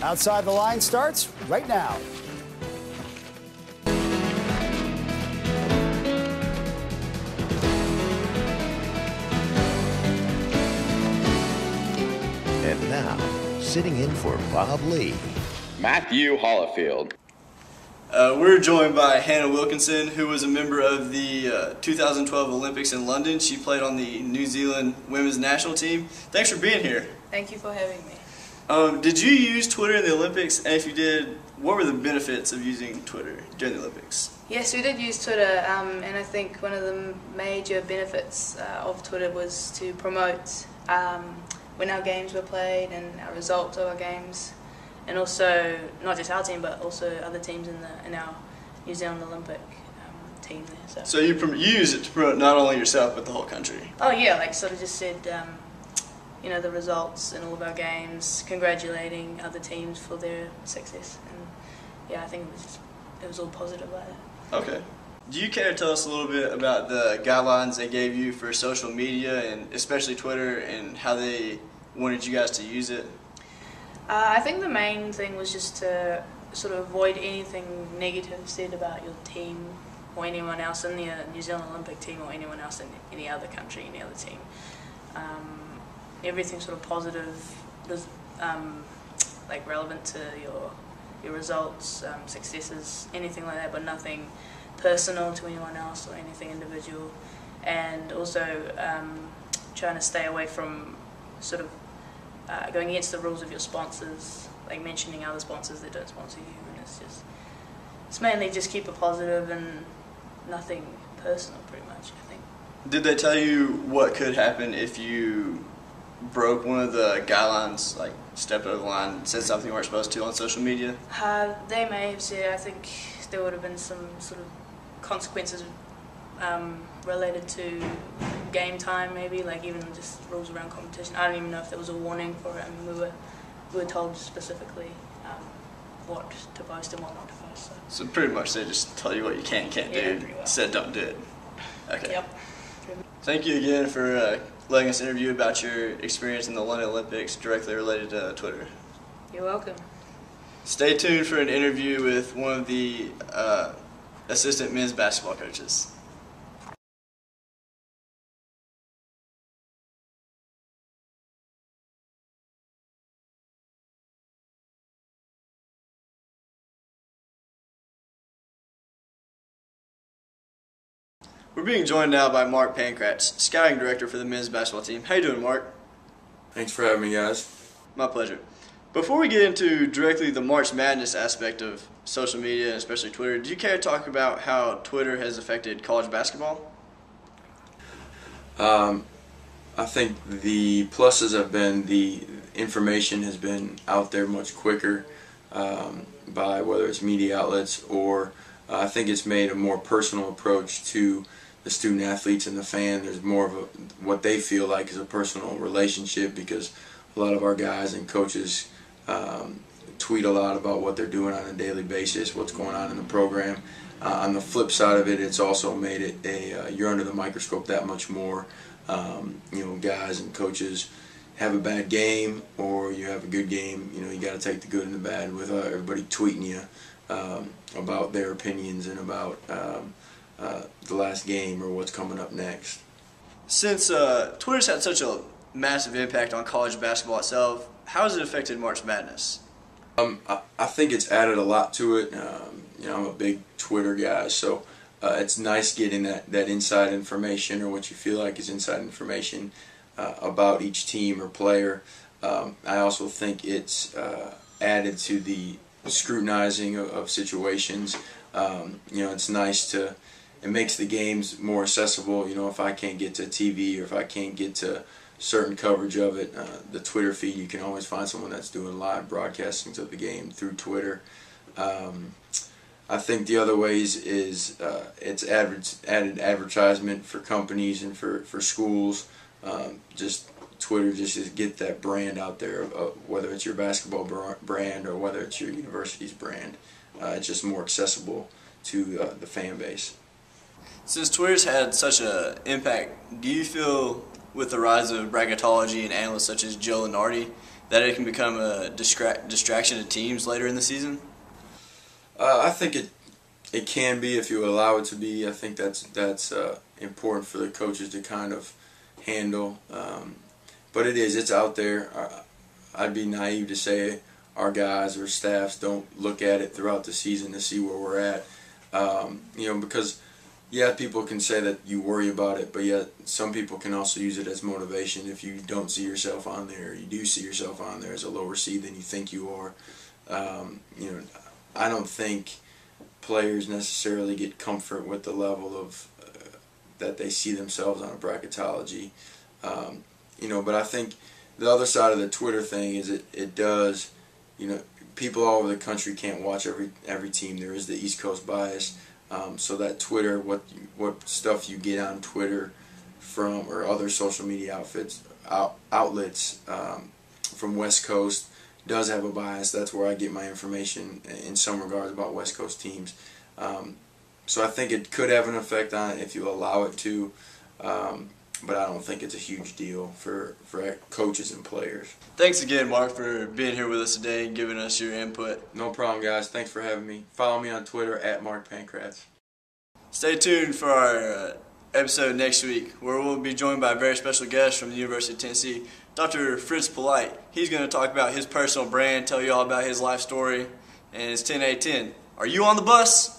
Outside the Line starts right now. And now, sitting in for Bob Lee, Matthew Hollifield. We're joined by Hannah Wilkinson, who was a member of the 2012 Olympics in London. She played on the New Zealand women's national team. Thanks for being here. Thank you for having me. Did you use Twitter in the Olympics? And if you did, what were the benefits of using Twitter during the Olympics? Yes, we did use Twitter, and I think one of the major benefits of Twitter was to promote when our games were played and our results of our games, and also not just our team but also other teams in our New Zealand Olympic team there. So you use it to promote not only yourself but the whole country? Oh yeah, like sort of just said, you know, the results in all of our games, congratulating other teams for their success, and yeah, I think it was all positive about it. Okay. Do you care to tell us a little bit about the guidelines they gave you for social media, and especially Twitter, and how they wanted you guys to use it? I think the main thing was just to sort of avoid anything negative said about your team or anyone else in the New Zealand Olympic team or anyone else in any other country, any other team. Everything sort of positive, like relevant to your results, successes, anything like that, but nothing personal to anyone else or anything individual. And also trying to stay away from sort of going against the rules of your sponsors, like mentioning other sponsors that don't sponsor you, and it's mainly just keep it positive and nothing personal, pretty much, I think. Did they tell you what could happen if you broke one of the guidelines, like stepped over the line, said something you weren't supposed to on social media? They may have said, I think there would have been some sort of consequences related to game time, maybe, like even just rules around competition. I don't even know if there was a warning for it. I mean, we were told specifically what to post and what not to post. So pretty much they just tell you what you can and can't do, said don't do it. Okay. Yep. Thank you again for letting us interview about your experience in the London Olympics directly related to Twitter. You're welcome. Stay tuned for an interview with one of the assistant men's basketball coaches. We're being joined now by Mark Pankratz, scouting director for the men's basketball team. How you doing, Mark? Thanks for having me, guys. My pleasure. Before we get into directly the March Madness aspect of social media, and especially Twitter, do you care to talk about how Twitter has affected college basketball? I think the pluses have been the information has been out there much quicker by whether it's media outlets or I think it's made a more personal approach to the student athletes and the fan. There's more of what they feel like is a personal relationship because a lot of our guys and coaches tweet a lot about what they're doing on a daily basis, what's going on in the program. On the flip side of it, it's also made it you're under the microscope that much more. You know, guys and coaches have a bad game or you have a good game. You know, you got to take the good and the bad with everybody tweeting you about their opinions and about the last game or what's coming up next. Since Twitter's had such a massive impact on college basketball itself, how has it affected March Madness? I think it's added a lot to it. You know, I'm a big Twitter guy, so it's nice getting that inside information or what you feel like is inside information about each team or player. I also think it's added to the scrutinizing of situations. You know, it's nice to, it makes the games more accessible. You know, if I can't get to TV or if I can't get to certain coverage of it, the Twitter feed, you can always find someone that's doing live broadcasting of the game through Twitter. I think the other ways is it's added advertisement for companies and for schools. Just Twitter just to get that brand out there, whether it's your basketball brand or whether it's your university's brand. It's just more accessible to the fan base. Since Twitter's had such an impact, do you feel with the rise of bracketology and analysts such as Joe Lenardi that it can become a distraction to teams later in the season? I think it can be if you allow it to be. I think that's important for the coaches to kind of handle. But it's out there. I'd be naive to say our guys or staffs don't look at it throughout the season to see where we're at. Because yeah, people can say that you worry about it, but yet some people can also use it as motivation. If you don't see yourself on there, or you do see yourself on there as a lower seed than you think you are. I don't think players necessarily get comfort with the level of that they see themselves on a bracketology. But I think the other side of the Twitter thing is it does, people all over the country can't watch every team. There is the East Coast bias. So that Twitter, what stuff you get on Twitter from or other social media outlets from West Coast does have a bias. That's where I get my information in some regards about West Coast teams. So I think it could have an effect on it if you allow it to, but I don't think it's a huge deal for coaches and players. Thanks again, Mark, for being here with us today and giving us your input. No problem, guys. Thanks for having me. Follow me on Twitter @MarkPancratz. Stay tuned for our episode next week, where we'll be joined by a very special guest from the University of Tennessee, Dr. Fritz Polite. He's going to talk about his personal brand, tell you all about his life story, and his 10A10. Are you on the bus?